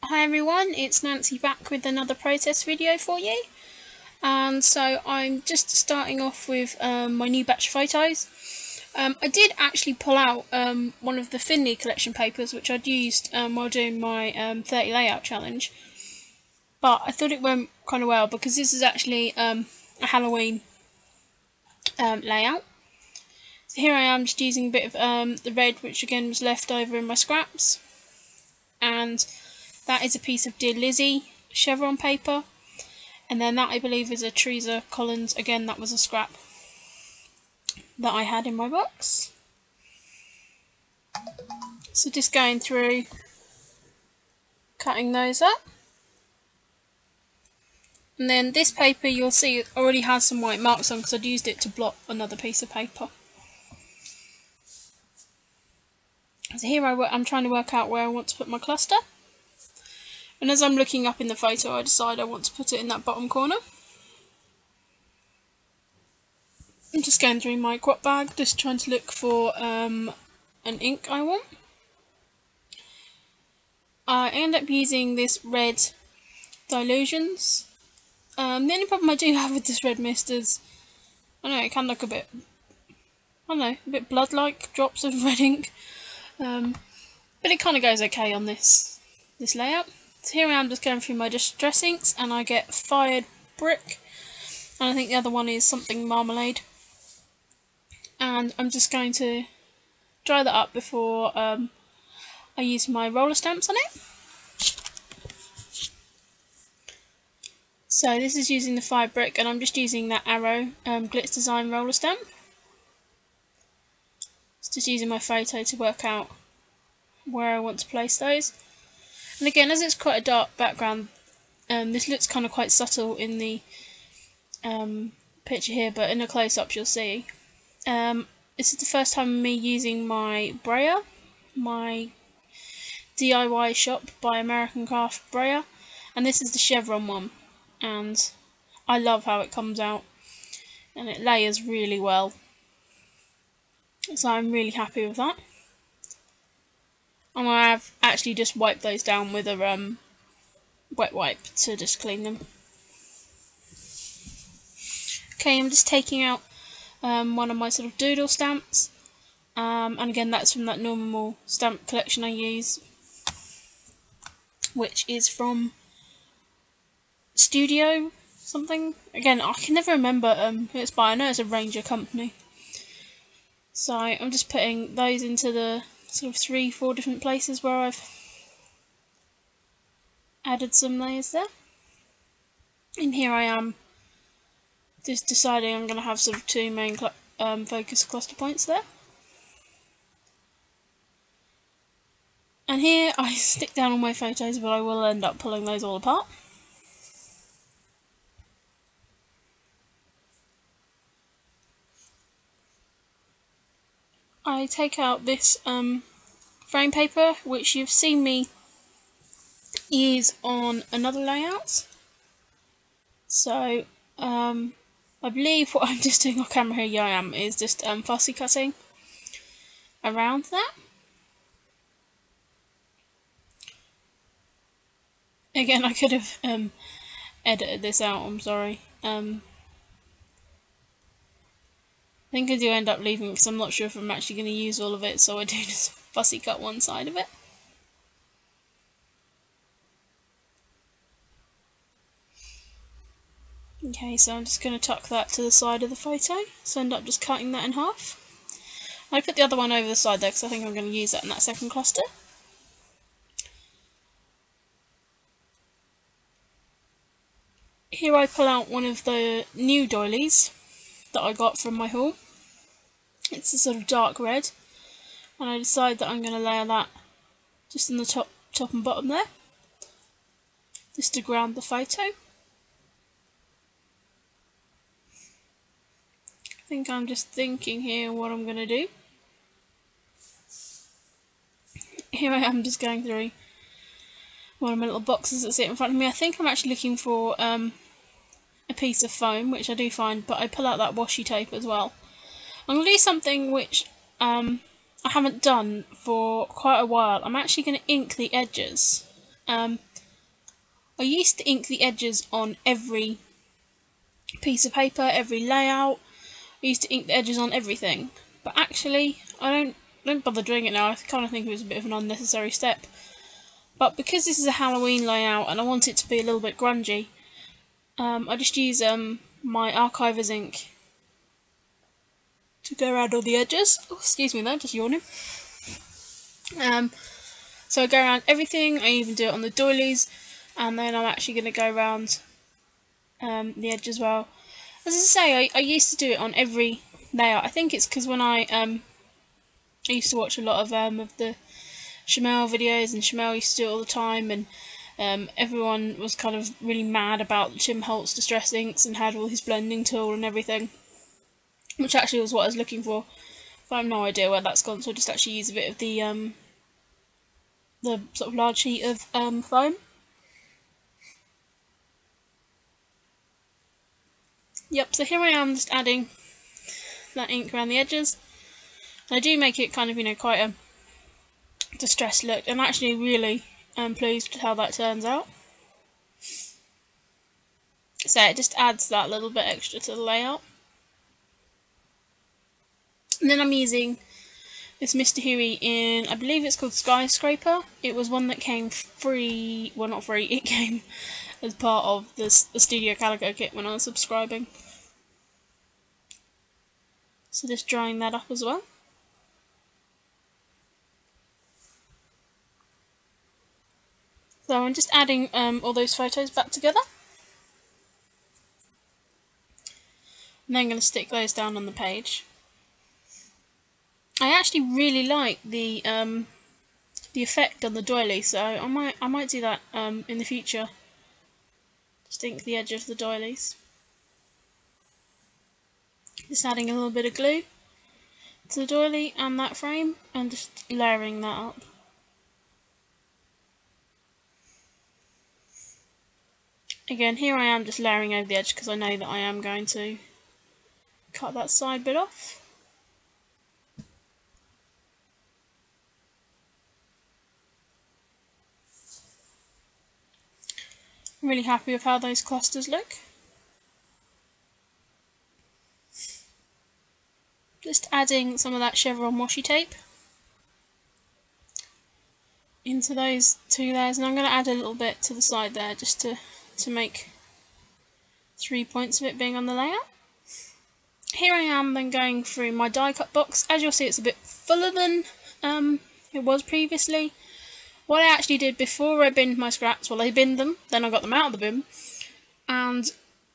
Hi everyone, it's Nancy back with another process video for you. And so I'm just starting off with my new batch of photos. I did actually pull out one of the Finley collection papers which I'd used while doing my 30 layout challenge. But I thought it went kind of well because this is actually a Halloween layout. So here I am just using a bit of the red, which again was left over in my scraps. And that is a piece of Dear Lizzie chevron paper. And then that I believe is a Teresa Collins, again that was a scrap that I had in my box. So just going through, cutting those up. And then this paper you'll see already has some white marks on because I'd used it to blot another piece of paper. So here I'm trying to work out where I want to put my cluster. And as I'm looking up in the photo I decide I want to put it in that bottom corner. I'm just going through my crop bag, just trying to look for an ink I want. I end up using this red Dylusions. The only problem I do have with this red mist is, I don't know, it can look a bit blood-like drops of red ink. But it kind of goes okay on this layout. So here I am just going through my distress inks and I get Fired Brick. And I think the other one is something Marmalade. And I'm just going to dry that up before I use my roller stamps on it. So this is using the Fired Brick and I'm just using that Arrow Glitz Design roller stamp. It's just using my photo to work out where I want to place those. And again, as it's quite a dark background, this looks kind of quite subtle in the picture here, but in a close-up you'll see. This is the first time of me using my brayer, my DIY shop by American Craft brayer, and this is the chevron one, and I love how it comes out, and it layers really well, so I'm really happy with that. And I have actually just wiped those down with a wet wipe to just clean them. Okay, I'm just taking out one of my sort of doodle stamps, and again that's from that normal stamp collection I use, which is from Studio something. Again, I can never remember who it's by. I know it's a Ranger company. So I'm just putting those into the sort of 3-4 different places where I've added some layers there. And here I am just deciding I'm going to have sort of 2 main focus cluster points there. And here I stick down all my photos, but I will end up pulling those all apart. I take out this frame paper, which you've seen me use on another layout. So I believe what I'm just doing on camera here, yeah I am, is just fussy cutting around that. Again, I could have edited this out, I'm sorry. I think I do end up leaving it because I'm not sure if I'm actually going to use all of it, so I do just fussy cut one side of it. Okay, so I'm just going to tuck that to the side of the photo, so I end up just cutting that in half. I put the other one over the side there because I think I'm going to use that in that second cluster. Here I pull out one of the new doilies that I got from my haul. It's a sort of dark red, and I decide that I'm going to layer that just in the top and bottom there, just to ground the photo. I think I'm just thinking here what I'm going to do. Here I am just going through one of my little boxes that sit in front of me. I think I'm actually looking for a piece of foam, which I do find, but I pull out that washi tape as well. I'm going to do something which I haven't done for quite a while. I'm actually going to ink the edges. I used to ink the edges on every piece of paper, every layout. I used to ink the edges on everything, but actually I don't bother doing it now. I kind of think it was a bit of an unnecessary step. But because this is a Halloween layout and I want it to be a little bit grungy, I just use my Archivers ink to go around all the edges. Oh, excuse me there, just yawning. So I go around everything. I even do it on the doilies, and then I'm actually going to go around the edge as well. As I say, I used to do it on every layout. I think it's because when I used to watch a lot of the Shamel videos, and Shamel used to do it all the time, and everyone was kind of really mad about Tim Holtz Distress Inks and had all his blending tool and everything, which actually was what I was looking for. But I have no idea where that's gone, so I just actually use a bit of the sort of large sheet of foam. Yep, so here I am just adding that ink around the edges. And I do make it kind of, quite a distressed look. I'm actually really pleased with how that turns out. So it just adds that little bit extra to the layout. And then I'm using this Mr. Huey in, I believe it's called Skyscraper. It was one that came free, well not free, it came as part of the Studio Calico kit when I was subscribing. So just drying that up as well. So I'm just adding all those photos back together. And then I'm going to stick those down on the page. I actually really like the effect on the doily, so I might do that in the future. Just ink the edge of the doilies. Just adding a little bit of glue to the doily and that frame, and just layering that up. Again, here I am just layering over the edge because I know that I am going to cut that side bit off. I'm really happy with how those clusters look. Just adding some of that chevron washi tape into those two layers, and I'm going to add a little bit to the side there just to make 3 points of it being on the layout. Here I am then going through my die cut box. As you'll see, it's a bit fuller than it was previously. What I actually did before I binned my scraps, well I binned them, then I got them out of the bin, and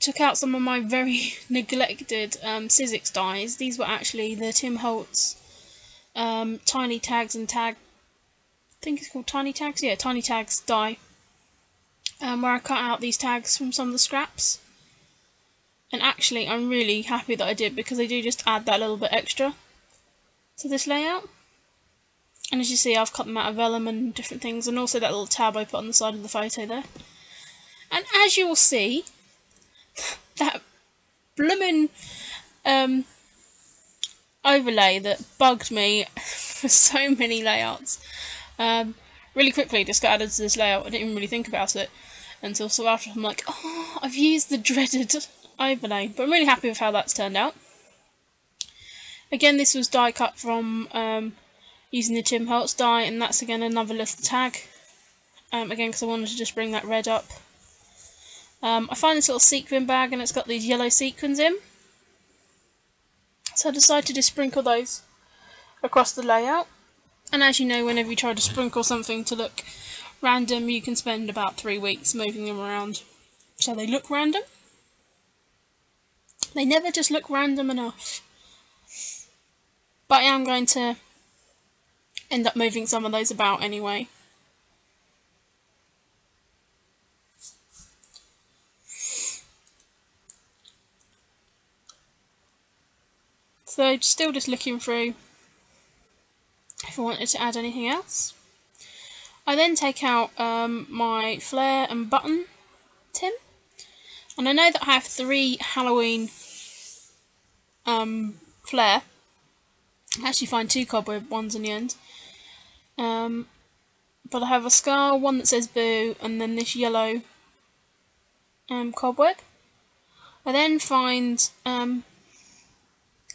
took out some of my very neglected Sizzix dies. These were actually the Tim Holtz Tiny Tags and Tag, I think it's called Tiny Tags, yeah, Tiny Tags die, where I cut out these tags from some of the scraps. And actually I'm really happy that I did, because they do just add that little bit extra to this layout. And as you see, I've cut them out of vellum and different things, and also that little tab I put on the side of the photo there. And as you will see, that bloomin' overlay that bugged me for so many layouts, really quickly just got added to this layout. I didn't even really think about it until so after. I'm like, oh, I've used the dreaded overlay, but I'm really happy with how that's turned out. Again, this was die cut from using the Tim Holtz die, and that's again another little tag, again because I wanted to just bring that red up. I find this little sequin bag and it's got these yellow sequins in, so I decided to just sprinkle those across the layout. And as you know, whenever you try to sprinkle something to look random, you can spend about 3 weeks moving them around so they look random. They never just look random enough. But I am going to end up moving some of those about anyway. So still just looking through if I wanted to add anything else. I then take out my flare and button tin, and I know that I have 3 Halloween flare. I actually find 2 cobweb ones in the end, but I have a scar, one that says boo, and then this yellow cobweb. I then find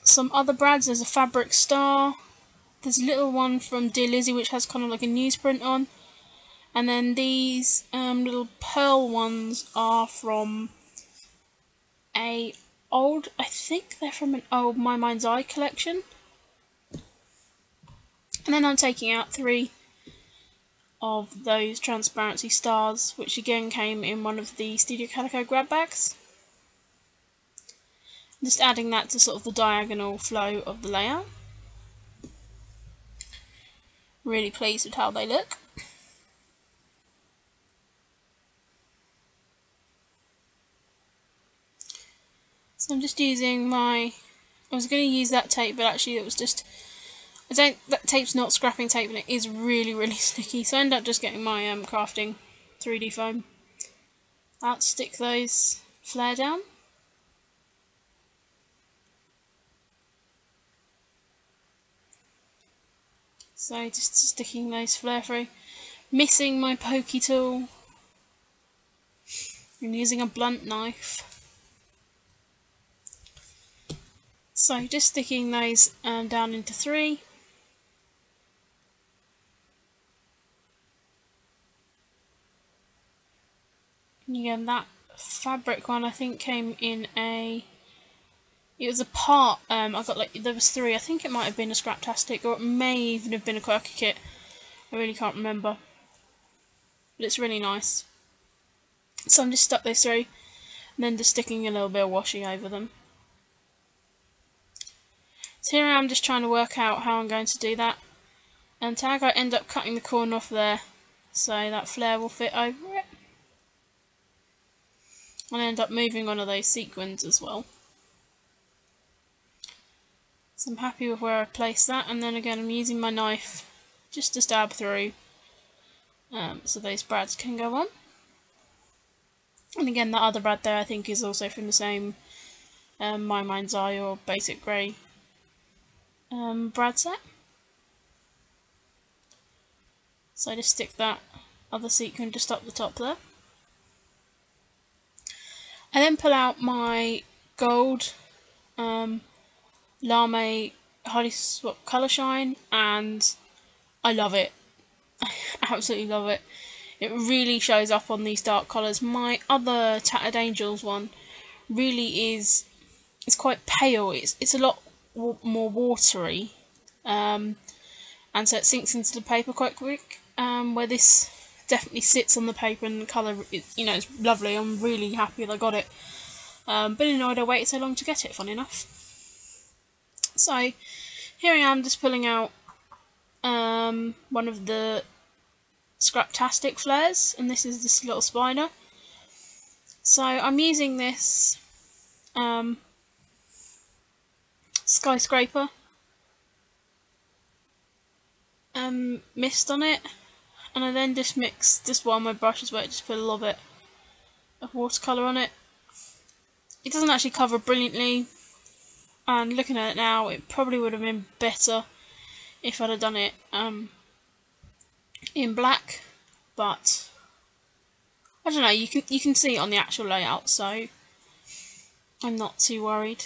some other brads. There's a fabric star. There's a little one from Dear Lizzie which has kind of like a newsprint on. And then these little pearl ones are from I think they're from an old My Mind's Eye collection. And then I'm taking out 3 of those transparency stars, which again came in one of the Studio Calico grab bags. Just adding that to sort of the diagonal flow of the layout. Really pleased with how they look. So I'm just using I was going to use that tape, but actually it was just, that tape's not scrapping tape and it is really, really sticky, so I end up just getting my crafting 3D foam out to stick those flare down. So just sticking those flare through, missing my pokey tool and using a blunt knife. So just sticking those down into 3. And again, that fabric one I think came in it was a part, I got there was 3, I think it might have been a Scraptastic, or it may even have been a Quirky kit, I really can't remember, but it's really nice. So I'm just stuck those through, and then just sticking a little bit of washi over them. So here I am just trying to work out how I'm going to do that, and tag I end up cutting the corner off there, so that flare will fit over it. And I end up moving one of those sequins as well. So I'm happy with where I placed that, and then again I'm using my knife just to stab through so those brads can go on. And again, that other brad there I think is also from the same My Mind's Eye or Basic Grey brad set. So I just stick that other sequin just up the top there. I then pull out my gold Lame Hardy Swap Colour Shine, and I love it. I absolutely love it. It really shows up on these dark colours. My other Tattered Angels one really is, it's quite pale. It's a lot more watery, and so it sinks into the paper quite quick. Where this definitely sits on the paper, and the colour, it's lovely. I'm really happy that I got it. But annoyed I waited so long to get it, funny enough. So here I am just pulling out one of the Scraptastic flares, and this is this little spider. So I'm using this Skyscraper mist on it, and I then just mix this while my brush is wet, just put a little bit of watercolour on it. It doesn't actually cover brilliantly, and looking at it now, it probably would have been better if I'd have done it in black, but I don't know, you can see it on the actual layout, so I'm not too worried.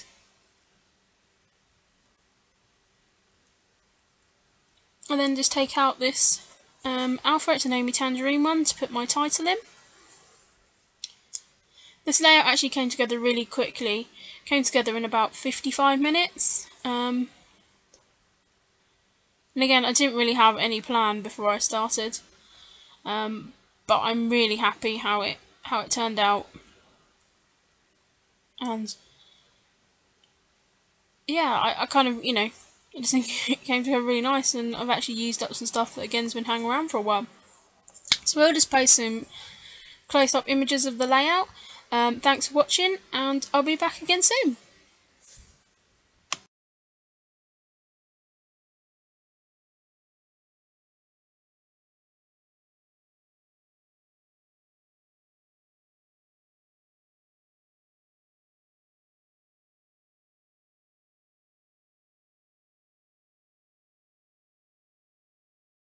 I then just take out this Alpha It's an Amy Tangerine one to put my title in. This layout actually came together really quickly. Came together in about 55 minutes. And again, I didn't really have any plan before I started. But I'm really happy how it turned out. And yeah, I kind of, I just think it came together really nice, and I've actually used up some stuff that again's been hanging around for a while. So we'll just post some close-up images of the layout. Thanks for watching, and I'll be back again soon.